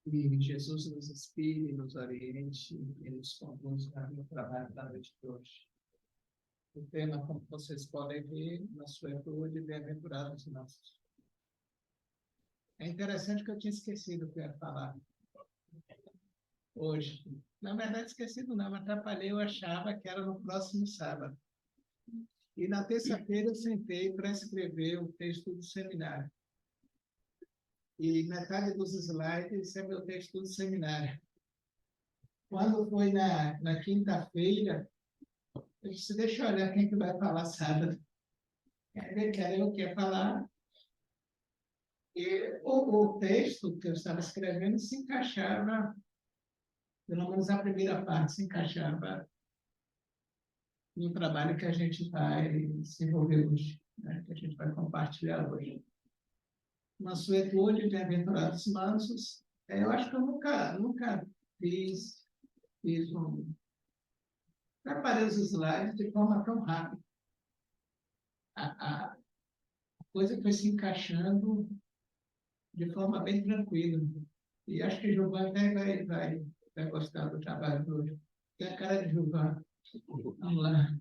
E Jesus nos inspire, nos oriente e nos conduz no trabalho da noite de hoje. O tema, como vocês podem ver, na sua etude, bem-aventurados nossos. É interessante que eu tinha esquecido o que eu ia falar hoje. Na verdade, esquecido não, me atrapalhei, eu achava que era no próximo sábado. E na terça-feira eu sentei para escrever o texto do seminário. E metade dos slides é meu texto do seminário. Quando foi na quinta-feira, eu disse, deixa eu olhar quem que vai falar sábado. Quer eu quer falar. E o texto que eu estava escrevendo se encaixava, pelo menos a primeira parte se encaixava no trabalho que a gente vai desenvolver hoje, né? Que a gente vai compartilhar hoje. Na sua etude, bem-aventurados mansos, eu acho que eu nunca fiz preparei os slides de forma tão rápida. A coisa foi se encaixando de forma bem tranquila. E acho que Gilvan até vai gostar do trabalho de hoje. Tem a cara de Gilvan. Vamos lá.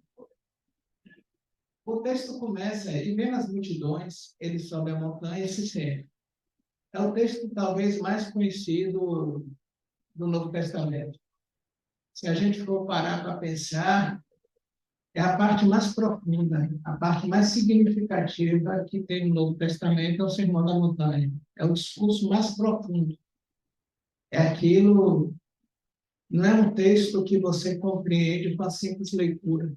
O texto começa, e vendo as multidões, ele sobe a montanha e se sente. É o texto talvez mais conhecido do Novo Testamento. Se a gente for parar para pensar, é a parte mais profunda, a parte mais significativa que tem no Novo Testamento, é o Sermão da Montanha. É o discurso mais profundo. É aquilo, não é um texto que você compreende com a simples leitura.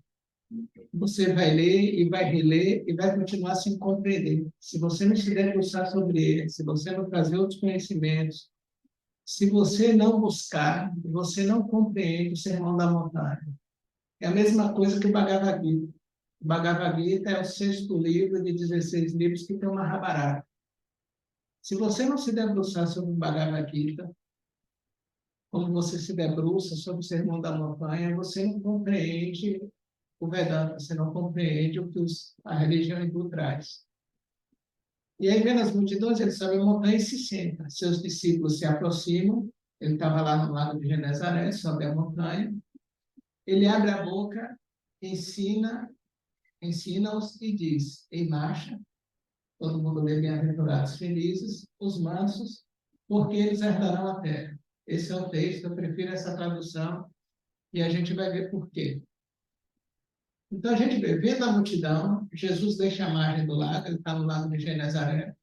Você vai ler e vai reler e vai continuar sem compreender. Se você não se debruçar sobre ele, se você não trazer outros conhecimentos, se você não buscar, você não compreende o Sermão da Montanha. É a mesma coisa que o Bhagavad Gita. O Bhagavad Gita é o 6º livro de 16 livros que tem uma Mahabharata. Se você não se debruçar sobre o Bhagavad Gita, como você se debruça sobre o Sermão da Montanha, você não compreende o Vedanta, você não compreende o que a religião hindu traz. E aí, vendo as multidões, ele sobe a montanha e se senta. Seus discípulos se aproximam, ele estava lá no lago de Genezaré, sobe a montanha, ele abre a boca, ensina-os e diz, em marcha, todo mundo lê bem-aventurados felizes, os mansos, porque eles herdarão a terra. Esse é o texto, eu prefiro essa tradução, e a gente vai ver por quê. Então, a gente vê, vendo a multidão, Jesus deixa a margem do lago, ele está no lago de Genezaré,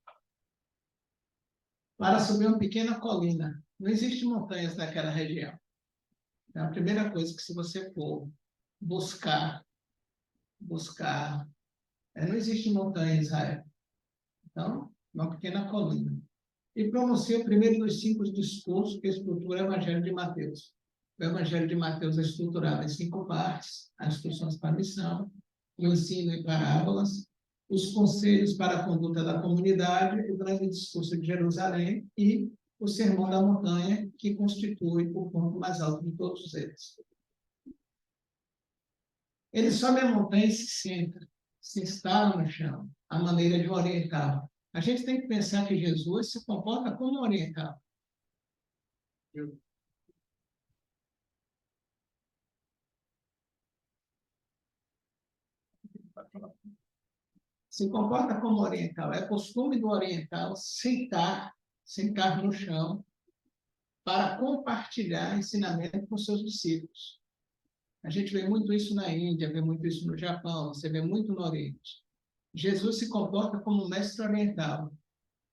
para subir uma pequena colina. Não existem montanhas naquela região. Então, a primeira coisa que, se você for buscar, não existe montanha em Israel. Então, uma pequena colina. E pronuncia o primeiro dos 5 discursos que estrutura o Evangelho de Mateus. O Evangelho de Mateus é estruturado em 5 partes: as instruções para a missão, o ensino em parábolas, os conselhos para a conduta da comunidade, o grande discurso de Jerusalém e o Sermão da Montanha, que constitui o ponto mais alto de todos eles. Ele sobe a montanha e se senta, se instala no chão, à maneira de um oriental. A gente tem que pensar que Jesus se comporta como um oriental. Se comporta como oriental. É costume do oriental sentar no chão para compartilhar ensinamento com seus discípulos. A gente vê muito isso na Índia, vê muito isso no Japão, você vê muito no Oriente. Jesus se comporta como um mestre oriental,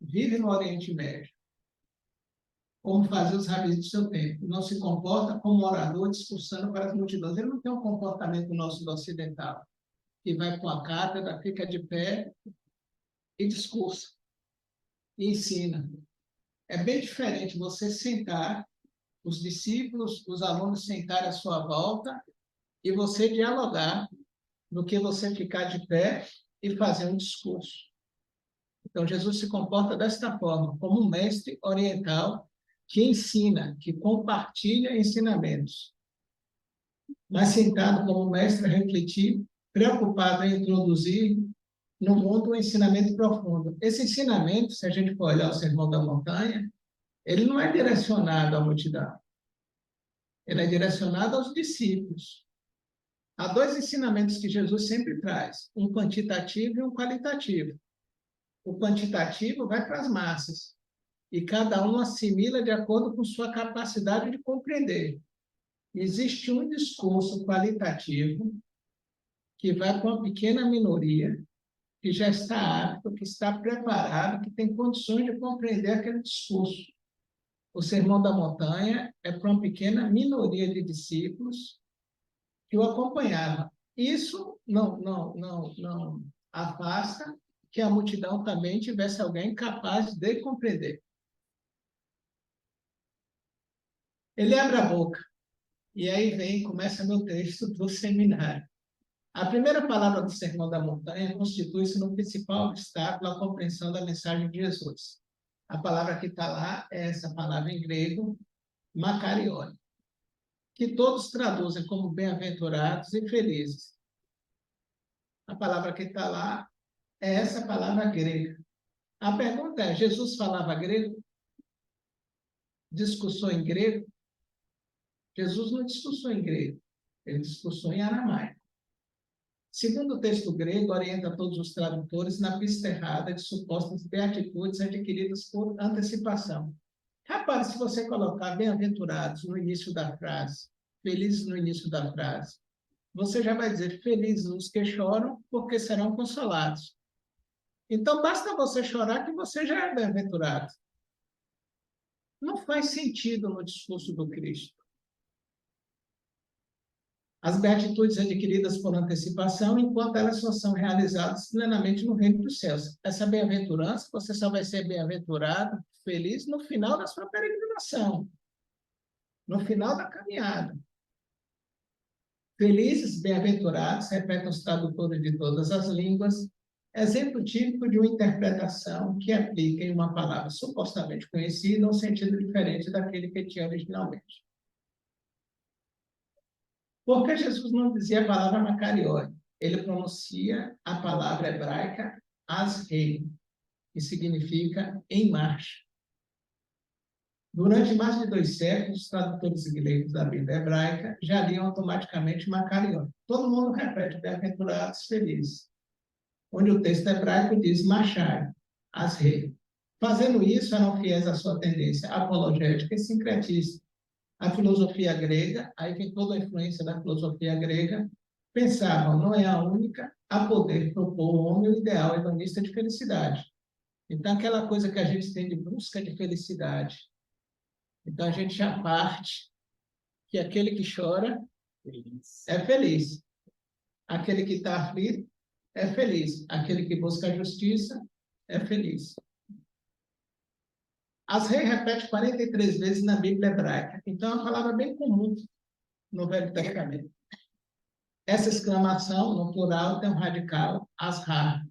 vive no Oriente Médio, como fazia os rabis do seu tempo. Não se comporta como um orador discursando para as multidões. Ele não tem um comportamento nosso do ocidental, que vai para a cátedra, fica de pé e discursa, e ensina. É bem diferente você sentar, os discípulos, os alunos sentarem à sua volta e você dialogar, do que você ficar de pé e fazer um discurso. Então, Jesus se comporta desta forma, como um mestre oriental que ensina, que compartilha ensinamentos. Mas sentado como mestre a refletir, preocupado em introduzir no mundo um ensinamento profundo. Esse ensinamento, se a gente for olhar o Sermão da Montanha, Ele não é direcionado à multidão, ele é direcionado aos discípulos. Há dois ensinamentos que Jesus sempre traz, um quantitativo e um qualitativo. O quantitativo vai para as massas, e cada um assimila de acordo com sua capacidade de compreender. Existe um discurso qualitativo que vai para uma pequena minoria, que já está apto, que está preparado, que tem condições de compreender aquele discurso. O Sermão da Montanha é para uma pequena minoria de discípulos que o acompanhava. Isso não afasta que a multidão também tivesse alguém capaz de compreender. Ele abre a boca, e aí começa meu texto do seminário. A primeira palavra do Sermão da Montanha constitui-se no principal obstáculo à compreensão da mensagem de Jesus. A palavra que está lá é essa palavra em grego, makarion, que todos traduzem como bem-aventurados e felizes. A palavra que está lá é essa palavra grega. A pergunta é, Jesus falava grego? Discursou em grego? Jesus não discursou em grego, ele discursou em aramaico. Segundo o texto grego, orienta todos os tradutores na pista errada de supostas beatitudes adquiridas por antecipação. Repare, se você colocar bem-aventurados no início da frase, felizes no início da frase, você já vai dizer felizes os que choram, porque serão consolados. Então, basta você chorar que você já é bem-aventurado. Não faz sentido no discurso do Cristo. As beatitudes adquiridas por antecipação, enquanto elas só são realizadas plenamente no reino dos céus. Essa bem-aventurança, você só vai ser bem-aventurado, feliz, no final da sua peregrinação, no final da caminhada. Felizes, bem-aventurados, repetem os tradutores de todas as línguas, exemplo típico de uma interpretação que aplica em uma palavra supostamente conhecida um sentido diferente daquele que tinha originalmente. Por que Jesus não dizia a palavra makarion? Ele pronuncia a palavra hebraica asrei, que significa em marcha. Durante mais de 2 séculos, os tradutores gregos da Bíblia hebraica já liam automaticamente makarion. Todo mundo repete, bem-aventurados, felizes. Onde o texto hebraico diz marchar, asrei. Fazendo isso, eram fiéis à sua tendência apologética e sincretista. A filosofia grega, aí vem toda a influência da filosofia grega, pensavam, não é a única a poder propor ao homem o ideal hedonista de felicidade. Então, aquela coisa que a gente tem de busca de felicidade. Então, a gente já parte que aquele que chora é feliz. Aquele que está aflito é feliz. Aquele que busca a justiça é feliz. Asrei repete 43 vezes na Bíblia hebraica. Então, é uma palavra bem comum no Velho Testamento. Essa exclamação, no plural, tem um radical, asrar,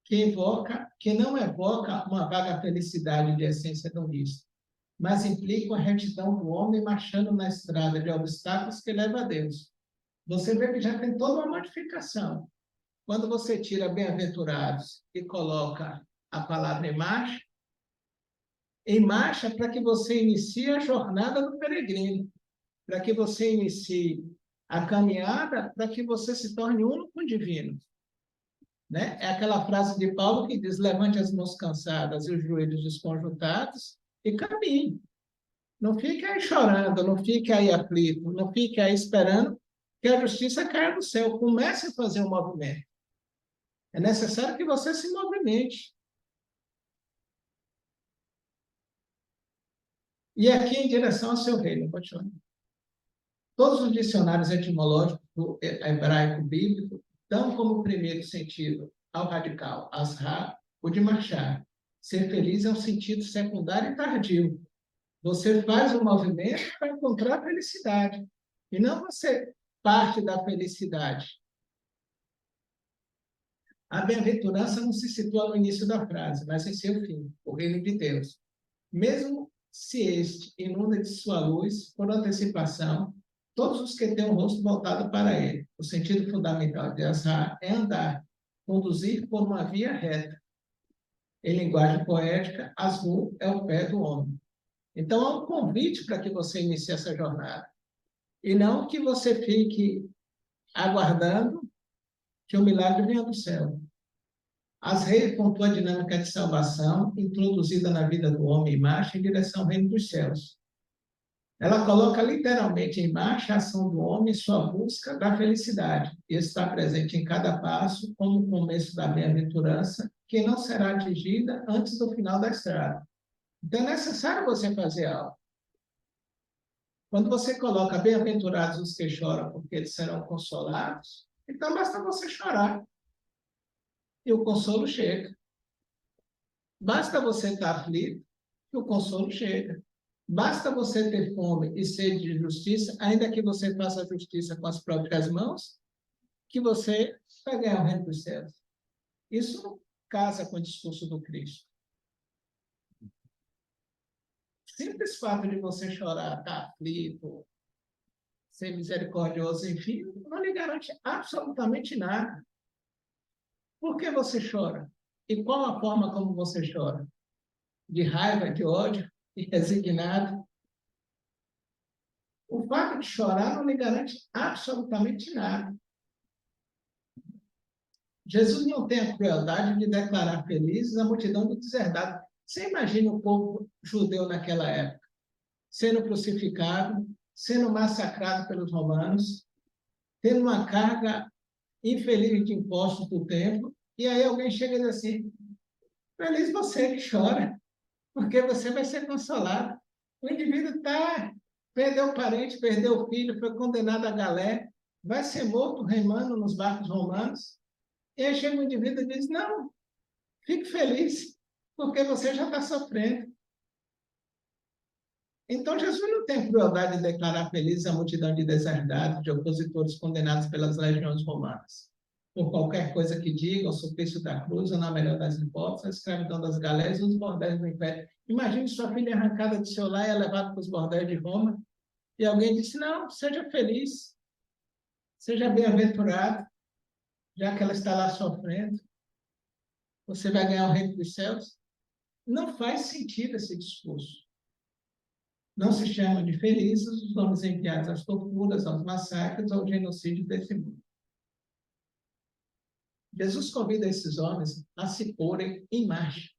que não evoca uma vaga felicidade de essência hedonista, mas implica a retidão do homem marchando na estrada de obstáculos que leva a Deus. Você vê que já tem toda uma modificação. Quando você tira bem-aventurados e coloca a palavra em marcha para que você inicie a jornada do peregrino, para que você inicie a caminhada, para que você se torne uno com o divino. Né? É aquela frase de Paulo que diz, levante as mãos cansadas e os joelhos desconjuntados e caminhe. Não fique aí chorando, não fique aí aflito, não fique aí esperando que a justiça caia do céu. Comece a fazer um movimento. É necessário que você se movimente. E aqui em direção ao seu reino, continue. Todos os dicionários etimológicos do hebraico bíblico dão como primeiro sentido ao radical, asra, o de marchar. Ser feliz é um sentido secundário e tardio. Você faz o movimento para encontrar a felicidade. E não você parte da felicidade. A bem-aventurança não se situa no início da frase, mas em seu fim, o reino de Deus. Mesmo se este inunda de sua luz, por antecipação, todos os que têm o rosto voltado para ele. O sentido fundamental de Asra é andar, conduzir por uma via reta. Em linguagem poética, Asru é o pé do homem. Então, é um convite para que você inicie essa jornada. E não que você fique aguardando que o milagre venha do céu. As reis pontuam a dinâmica de salvação introduzida na vida do homem em marcha em direção ao reino dos céus. Ela coloca literalmente em marcha a ação do homem em sua busca da felicidade e está presente em cada passo como o começo da bem-aventurança, que não será atingida antes do final da estrada. Então é necessário você fazer algo. Quando você coloca bem-aventurados os que choram, porque eles serão consolados, então basta você chorar e o consolo chega. Basta você estar aflito que o consolo chega. Basta você ter fome e sede de justiça, ainda que você faça a justiça com as próprias mãos, que você vai ganhar o reino dos céus. Isso não casa com o discurso do Cristo. Simples fato de você chorar, estar aflito, ser misericordioso, enfim, não lhe garante absolutamente nada. Por que você chora? E qual a forma como você chora? De raiva, de ódio, de resignado? O fato de chorar não lhe garante absolutamente nada. Jesus não tem a crueldade de declarar felizes a multidão de deserdados. Você imagina o povo judeu naquela época, sendo crucificado, sendo massacrado pelos romanos, tendo uma carga infeliz de impostos do templo, e aí alguém chega e diz assim, feliz você que chora, porque você vai ser consolado. O indivíduo perdeu o parente, perdeu o filho, foi condenado à galé, vai ser morto remando nos barcos romanos, e aí chega um indivíduo e diz, não, fique feliz, porque você já está sofrendo. Então, Jesus não tem crueldade de declarar feliz a multidão de deserdados, de opositores condenados pelas legiões romanas. Por qualquer coisa que diga, o suplício da cruz, ou na melhor das hipóteses, a escravidão das galés ou os bordéis do império. Imagine sua filha arrancada do seu lar e levada para os bordéis de Roma, e alguém disse, não, seja feliz, seja bem-aventurado, já que ela está lá sofrendo, você vai ganhar o reino dos céus. Não faz sentido esse discurso. Não se chamam de felizes os homens enviados às torturas, aos massacres, ao genocídio desse mundo. Jesus convida esses homens a se porem em marcha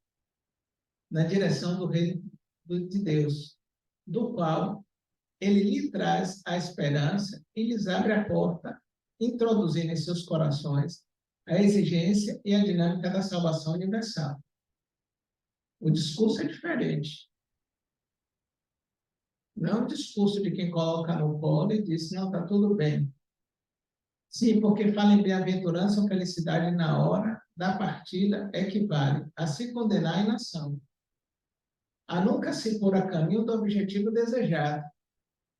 na direção do reino de Deus, do qual ele lhe traz a esperança e lhes abre a porta, introduzindo em seus corações a exigência e a dinâmica da salvação universal. O discurso é diferente. Não é um discurso de quem coloca no colo e diz, não, está tudo bem. Sim, porque fala em bem-aventurança ou felicidade na hora da partida equivale a se condenar em nação, a nunca se pôr a caminho do objetivo desejado,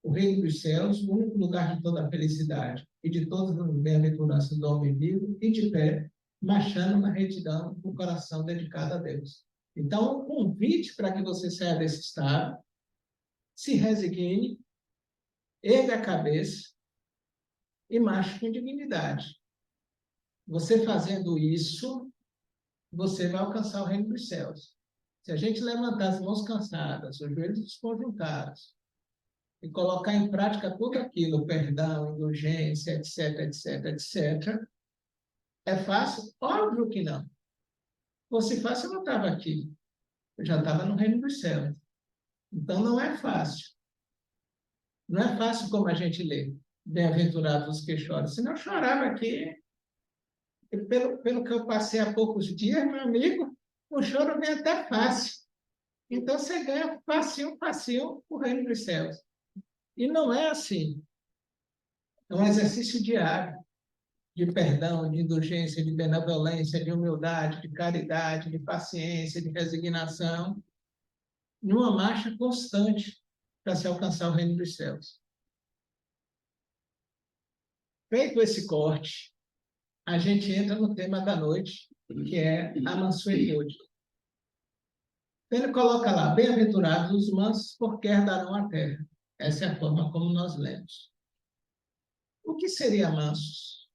o reino dos céus, o único lugar de toda a felicidade e de todas as bem-aventuranças do homem vivo e de pé, marchando na retidão do coração dedicado a Deus. Então, o convite para que você saia desse estado, se resigne, erga a cabeça e marche com dignidade. Você fazendo isso, você vai alcançar o reino dos céus. Se a gente levantar as mãos cansadas, os joelhos desconjuntados, e colocar em prática tudo aquilo, perdão, indulgência, etc, etc, etc, é fácil? Óbvio que não. Se fosse fácil, eu não estava aqui. Eu já estava no reino dos céus. Então, não é fácil. Não é fácil como a gente lê. Bem-aventurados os que choram. Senão eu chorava aqui. E pelo que eu passei há poucos dias, meu amigo, o choro vem até fácil. Então, você ganha facinho, facinho o reino dos céus. E não é assim. É um exercício diário de perdão, de indulgência, de benevolência, de humildade, de caridade, de paciência, de resignação, numa marcha constante para se alcançar o reino dos céus. Feito esse corte, a gente entra no tema da noite, que é a mansuetude. Ele coloca lá, bem-aventurados os mansos, porque herdarão a terra. Essa é a forma como nós lemos. O que seria mansos?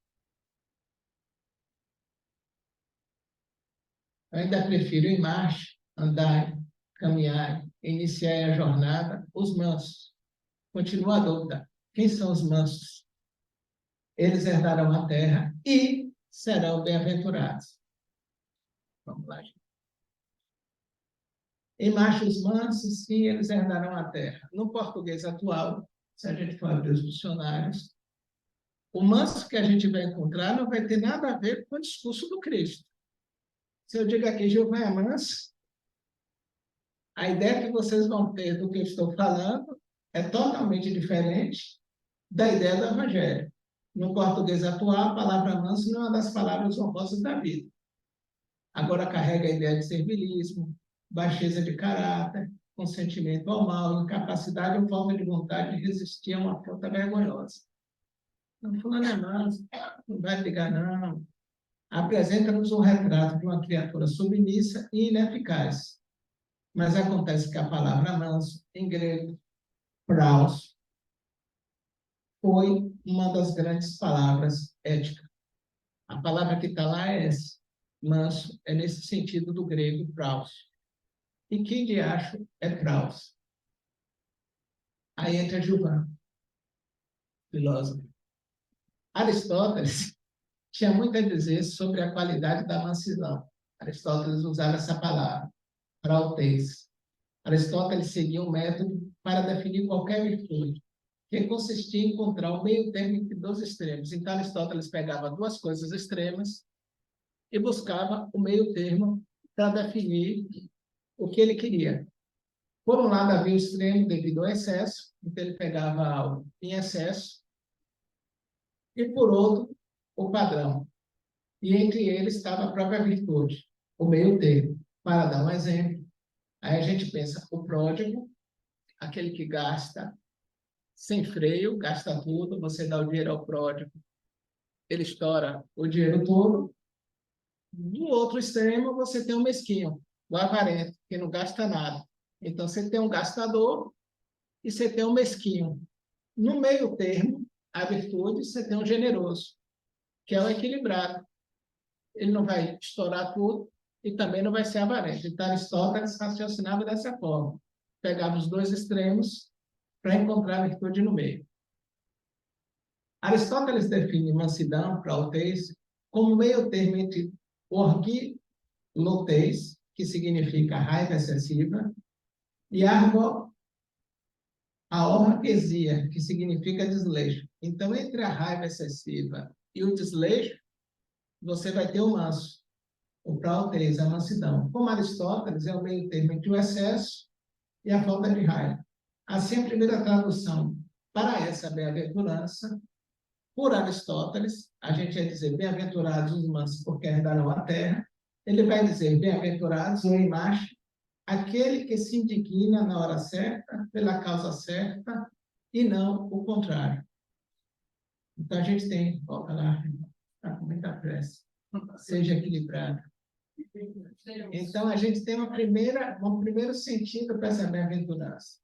Eu ainda prefiro ir em marcha, andar, caminhar, iniciai a jornada, os mansos. Continua a dúvida. Quem são os mansos? Eles herdarão a terra e serão bem-aventurados. Vamos lá, gente. Em machos mansos, sim, eles herdarão a terra. No português atual, se a gente for abrir os dicionários, o manso que a gente vai encontrar não vai ter nada a ver com o discurso do Cristo. Se eu digo aqui, Jeová é manso, a ideia que vocês vão ter do que eu estou falando é totalmente diferente da ideia do Evangelho. No português atual, a palavra manso não é uma das palavras honrosas da vida. Agora carrega a ideia de servilismo, baixeza de caráter, consentimento ao mal, incapacidade ou falta de vontade de resistir a uma afronta vergonhosa. Não, fulano é manso, não vai brigar, não. Apresenta-nos um retrato de uma criatura submissa e ineficaz. Mas acontece que a palavra manso, em grego, praus, foi uma das grandes palavras éticas. A palavra que está lá é essa. Manso é nesse sentido do grego, praus. E quem de acho é praus? Aí entra Gilvan, filósofo. Aristóteles tinha muito a dizer sobre a qualidade da mansidão. Aristóteles usava essa palavra, prautez. Aristóteles seguia um método para definir qualquer virtude, que consistia em encontrar o meio termo entre dois extremos. Então, Aristóteles pegava duas coisas extremas e buscava o meio termo para definir o que ele queria. Por um lado, havia o extremo devido ao excesso, então ele pegava algo em excesso, e por outro, o padrão. E entre eles estava a própria virtude, o meio termo. Para dar um exemplo, aí a gente pensa o pródigo, aquele que gasta sem freio, gasta tudo, você dá o dinheiro ao pródigo, ele estoura o dinheiro todo. Do outro extremo, você tem o mesquinho, o avarento, que não gasta nada. Então, você tem um gastador e você tem um mesquinho. No meio termo, a virtude, você tem um generoso, que é o equilibrado. Ele não vai estourar tudo e também não vai ser avarento. Então, Aristóteles raciocinava dessa forma. Pegava os dois extremos para encontrar a virtude no meio. Aristóteles define mansidão, prautez, como meio termo entre orgilotez, que significa raiva excessiva, e a orgesia, que significa desleixo. Então, entre a raiva excessiva e o desleixo, você vai ter o manso, o prautez, a mansidão. Como Aristóteles é o meio termo entre o excesso e a falta de raiva. Assim, a primeira tradução para essa bem-aventurança, por Aristóteles, a gente ia dizer bem-aventurados os mansos, porque herdarão a terra. Ele vai dizer bem-aventurados, ou em marcha, aquele que se indigna na hora certa, pela causa certa, e não o contrário. Então, a gente tem, volta lá, está com muita pressa, seja equilibrado. Então, a gente tem um primeiro sentido para essa bem-aventurança.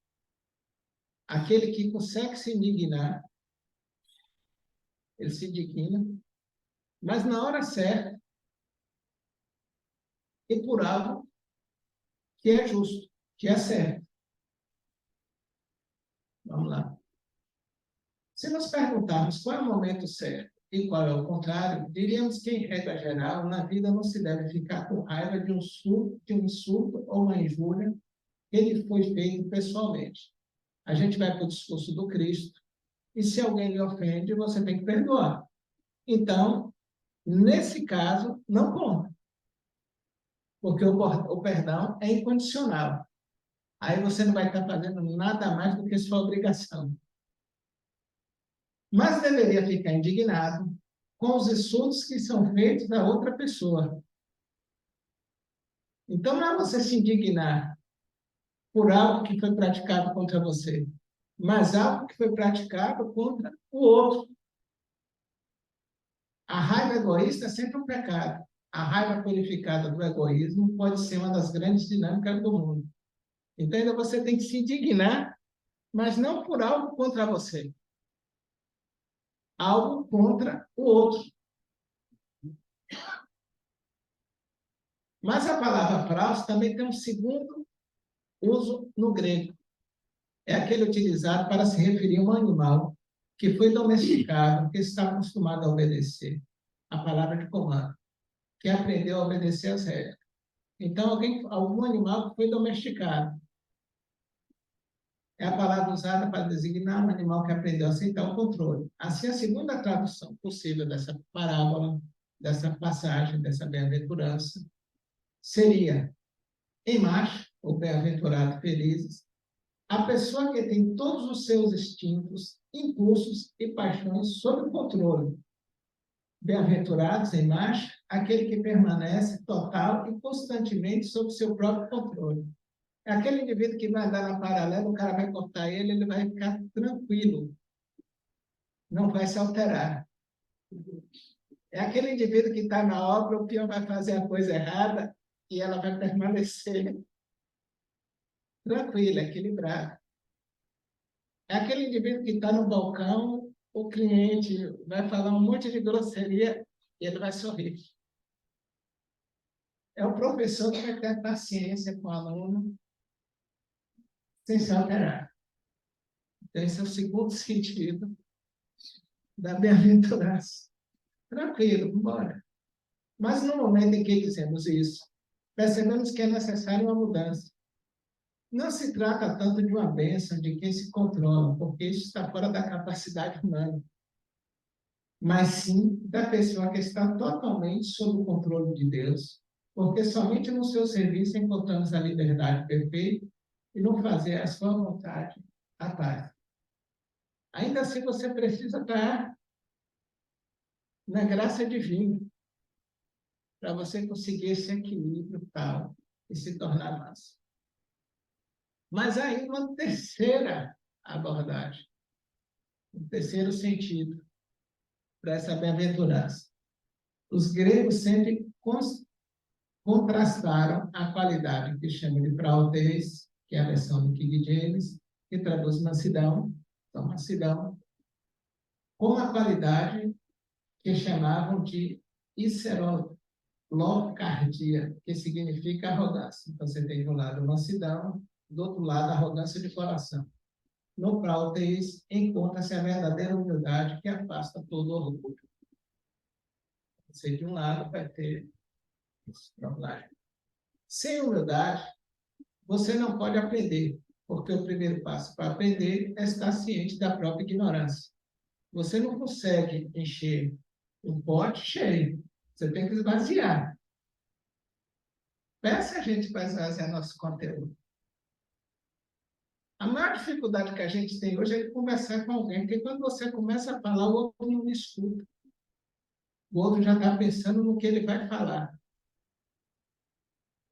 Aquele que consegue se indignar, ele se indigna, mas na hora certa e por algo que é justo, que é certo. Vamos lá. Se nos perguntarmos qual é o momento certo e qual é o contrário, diríamos que, em regra geral, na vida não se deve ficar com raiva de um insulto ou uma injúria que lhe foi feito pessoalmente. A gente vai para o discurso do Cristo, e se alguém lhe ofende, você tem que perdoar. Então, nesse caso, não conta, porque o perdão é incondicional. Aí você não vai estar fazendo nada mais do que sua obrigação. Mas deveria ficar indignado com os insultos que são feitos da outra pessoa. Então, não é você se indignar por algo que foi praticado contra você, mas algo que foi praticado contra o outro. A raiva egoísta é sempre um pecado. A raiva purificada do egoísmo pode ser uma das grandes dinâmicas do mundo. Então, ainda você tem que se indignar, mas não por algo contra você. Algo contra o outro. Mas a palavra praus também tem um segundo uso no grego. É aquele utilizado para se referir a um animal que foi domesticado, que está acostumado a obedecer a palavra de comando, que aprendeu a obedecer as regras. Então, algum animal que foi domesticado. É a palavra usada para designar um animal que aprendeu a aceitar o controle. Assim, a segunda tradução possível dessa parábola, dessa passagem, dessa bem-aventurança, seria: em marcha, ou bem-aventurado, felizes, a pessoa que tem todos os seus instintos, impulsos e paixões sob controle. Bem-aventurados em marcha, aquele que permanece total e constantemente sob seu próprio controle. É aquele indivíduo que vai andar na paralela, o cara vai cortar ele, ele vai ficar tranquilo, não vai se alterar. É aquele indivíduo que está na obra, o peão vai fazer a coisa errada e ela vai permanecer tranquila, equilibrada. É aquele indivíduo que está no balcão, o cliente vai falar um monte de grosseria e ele vai sorrir. É o professor que vai ter paciência com o aluno sem se alterar. Então, esse é o segundo sentido da bem-aventurança. Tranquilo, vamos embora. Mas no momento em que dizemos isso, percebemos que é necessária uma mudança. Não se trata tanto de uma bênção de quem se controla, porque isso está fora da capacidade humana, mas sim da pessoa que está totalmente sob o controle de Deus, porque somente no seu serviço encontramos a liberdade perfeita e no fazer a sua vontade a paz. Ainda assim, você precisa estar na graça divina para você conseguir esse equilíbrio tal e se tornar massa. Mas aí uma terceira abordagem, um terceiro sentido para essa bem-aventurança. Os gregos sempre contrastaram a qualidade que chamam de prautez, que é a versão do King James, que traduz mansidão, então mansidão, com a qualidade que chamavam de hiserolocardia, que significa arrogância. Então, você tem de um lado mansidão, do outro lado arrogância de coração. No prautez encontra-se a verdadeira humildade que afasta todo orgulho. Você, de um lado, vai ter esse problema. Sem humildade, você não pode aprender, porque o primeiro passo para aprender é estar ciente da própria ignorância. Você não consegue encher um pote cheio, você tem que esvaziar. Peça a gente para esvaziar nosso conteúdo. A maior dificuldade que a gente tem hoje é conversar com alguém, porque quando você começa a falar, o outro não escuta. O outro já está pensando no que ele vai falar.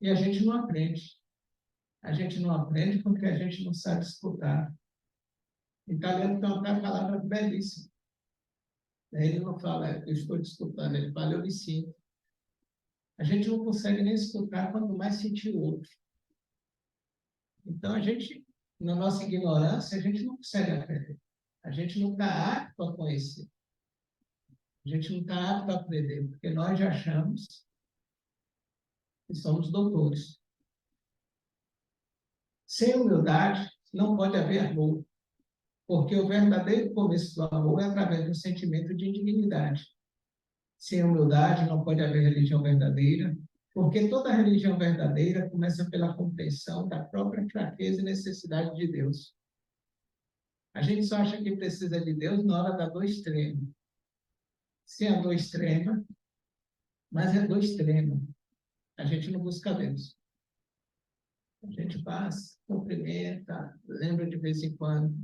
E a gente não aprende. A gente não aprende porque a gente não sabe escutar. Em italiano tem uma palavra belíssima. Ele não fala, eu estou te escutando, ele fala, eu me sinto. A gente não consegue nem escutar, quanto mais sentir o outro. Então, a gente, na nossa ignorância, a gente não consegue aprender. A gente não está apto a conhecer. A gente não está apto a aprender, porque nós já achamos que somos doutores. Sem humildade, não pode haver amor, porque o verdadeiro começo do amor é através do sentimento de indignidade. Sem humildade, não pode haver religião verdadeira, porque toda religião verdadeira começa pela compreensão da própria fraqueza e necessidade de Deus. A gente só acha que precisa de Deus na hora da dor extrema. Se é a dor extrema, mas é dor extrema. A gente não busca Deus. A gente passa, cumprimenta, lembra de vez em quando,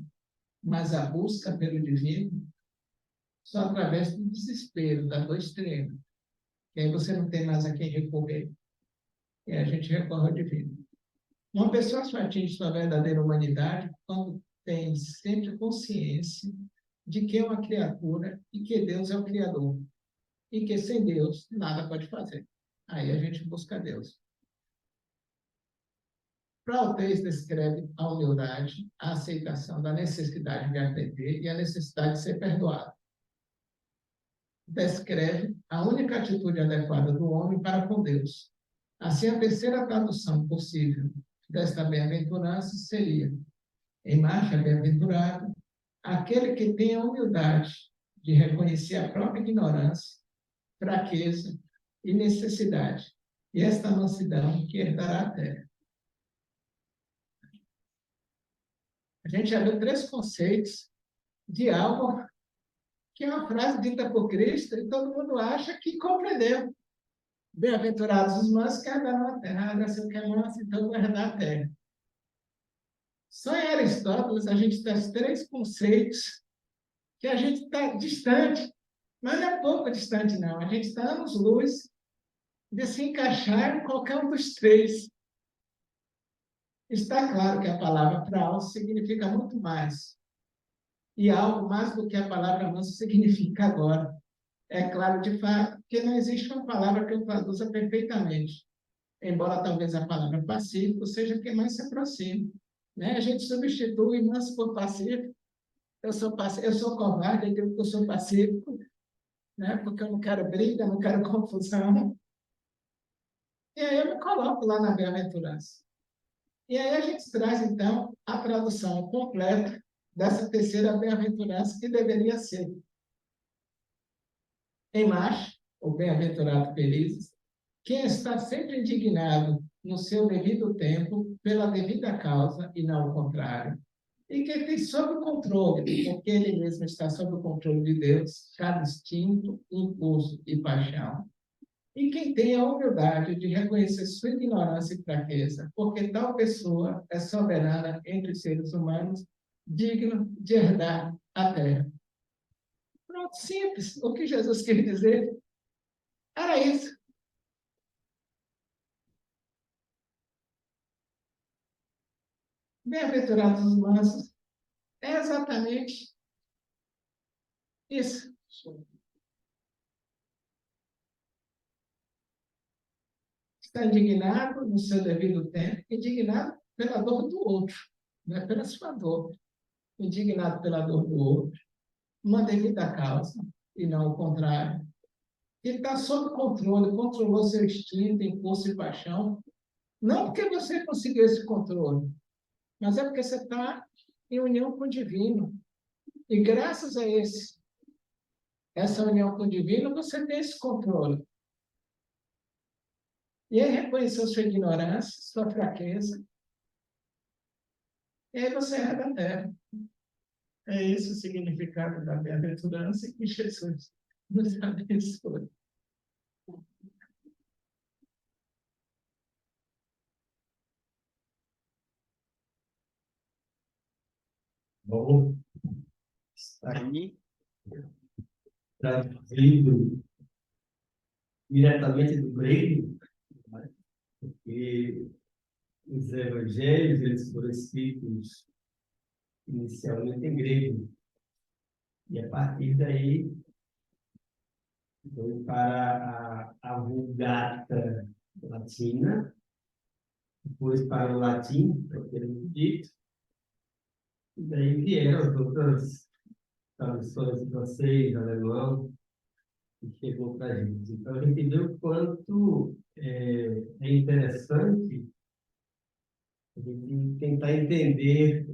mas a busca pelo divino só através do desespero, da dor extrema. E aí você não tem mais a quem recorrer. E a gente recorre ao divino. Uma pessoa só atinge sua verdadeira humanidade quando tem sempre consciência de que é uma criatura e que Deus é o Criador. E que sem Deus nada pode fazer. Aí a gente busca Deus. Prautez descreve a humildade, a aceitação da necessidade de aprender e a necessidade de ser perdoado. Descreve a única atitude adequada do homem para com Deus. Assim, a terceira tradução possível desta bem-aventurança seria: em marcha, bem-aventurado aquele que tem a humildade de reconhecer a própria ignorância, fraqueza e necessidade, e esta mansidão que herdará a terra. A gente já viu três conceitos de algo que é uma frase dita por Cristo e todo mundo acha que compreendeu. Bem-aventurados os mansos que herdarão a terra. Nasceu que é manso, então vai herdar a terra. Só em Aristóteles a gente tem os três conceitos que a gente está distante, mas não é pouco distante, não. A gente está anos-luz de se encaixar em qualquer um dos três. Está claro que a palavra praus significa muito mais. E algo mais do que a palavra manso significa agora. É claro, de fato, que não existe uma palavra que eu traduza perfeitamente. Embora talvez a palavra pacífico seja quem mais se aproxima. Né? A gente substitui manso por pacífico. Eu sou covarde, eu digo que eu sou pacífico, né? Porque eu não quero briga, não quero confusão. E aí eu me coloco lá na bem-aventurança. E aí a gente traz, então, a tradução completa dessa terceira bem-aventurança que deveria ser: em marcha, o bem-aventurado felizes, quem está sempre indignado no seu devido tempo, pela devida causa, e não o contrário. E quem tem sob controle, porque ele mesmo está sob o controle de Deus, cada instinto, impulso e paixão. E quem tem a humildade de reconhecer sua ignorância e fraqueza, porque tal pessoa é soberana entre os seres humanos, digno de herdar a terra. Pronto, simples. O que Jesus queria dizer era isso. Bem-aventurados os mansos. É exatamente isso. Está indignado no seu devido tempo, indignado pela dor do outro, não é pela sua dor. Indignado pela dor do outro, uma devida causa, e não o contrário. Ele está sob controle, controlou seu instinto, impulso e paixão. Não porque você conseguiu esse controle, mas é porque você está em união com o divino. E graças a essa união com o divino, você tem esse controle. E aí reconheceu sua ignorância, sua fraqueza, e aí você é da terra. É esse o significado da bem-aventurança e que Jesus nos abençoe. Bom, está aí traduzido diretamente do grego, né? Porque os evangelhos eles foram escritos inicialmente em grego, e a partir daí foi para a Vulgata Latina, depois para o latim, propriamente dito, e daí vieram as outras traduções francês, alemão, que chegou para a gente. Então, a gente vê o quanto é interessante a gente tentar entender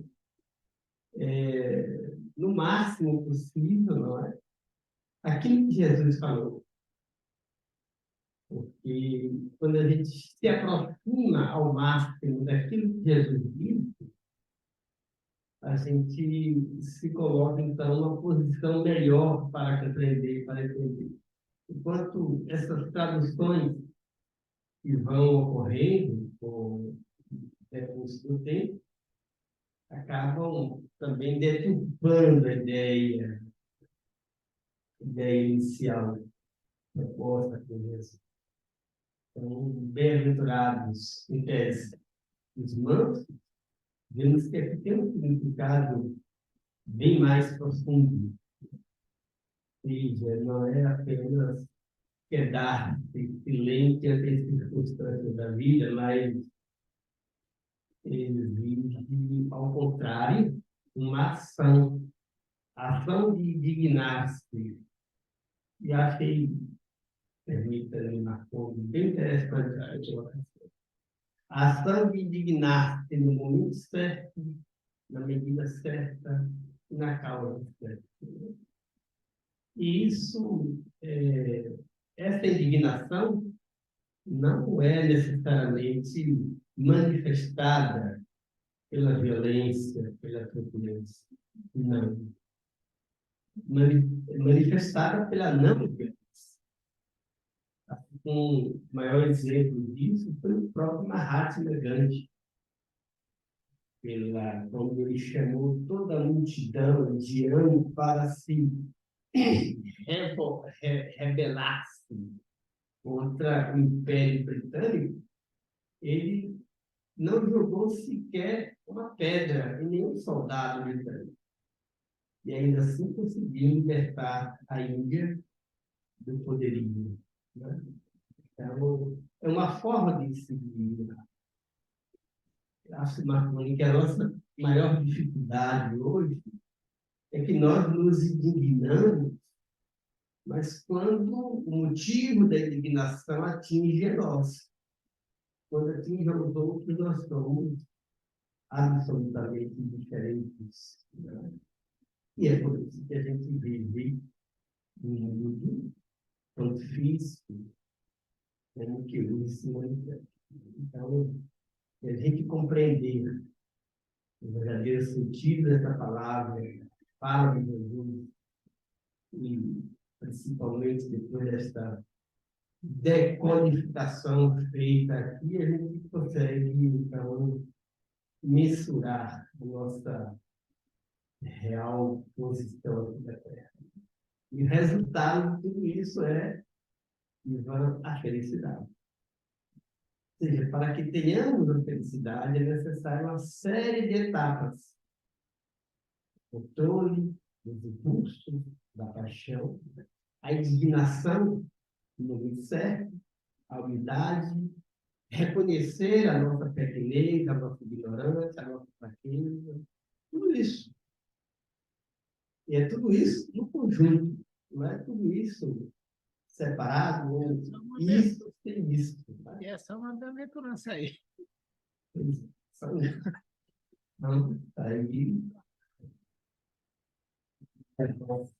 no máximo possível, não é? Aquilo que Jesus falou. Porque quando a gente se aproxima ao máximo daquilo que Jesus disse, a gente se coloca, então, numa posição melhor para compreender, para entender. Enquanto essas traduções que vão ocorrendo com o decurso do tempo, acabam também deturpando a ideia inicial proposta por Jesus. Então, bem-aventurados, em tese, os mansos, vemos que aqui tem um significado bem mais profundo. Ou seja, não é apenas quedar-se silente ante as circunstâncias da vida, mas exige, ao contrário, uma ação, a ação de indignar-se. E achei, permita-me, Marcos, bem interessante a colocação. A ação de indignar-se no momento certo, na medida certa e na causa certa. E essa indignação não é necessariamente manifestada pela violência, pela truculência. Não. Manifestada pela não violência. Um maior exemplo disso foi o próprio Mahatma Gandhi, quando ele chamou toda a multidão indiana para se rebelar-se contra o Império Britânico. Ele não jogou sequer uma pedra em nenhum soldado britânico. E ainda assim conseguiu libertar a Índia do poderio. Né? Então, é uma forma de se viver. Acho, Marconi, que a nossa maior dificuldade hoje é que nós nos indignamos, mas quando o motivo da indignação atinge a nós. Quando atinge os outros, nós somos absolutamente diferentes. Né? E é por isso que a gente vive um mundo tão difícil, como que hoje se manifesta. Então, a gente compreender o verdadeiro sentido dessa palavra, fala de Jesus, e principalmente depois desta decodificação feita aqui, a gente consegue, então, mensurar a nossa real posição aqui da Terra. E o resultado de tudo isso é a felicidade. Ou seja, para que tenhamos a felicidade, é necessário uma série de etapas. Controle dos impulsos, da paixão, a indignação no momento certo, a humildade, reconhecer a nossa pequenez, a nossa ignorância, a nossa fraqueza, tudo isso. E é tudo isso no conjunto, não é tudo isso separado, ou isso tem isso. E essa é uma bem-aventurança aí. Então, aí, é nossa,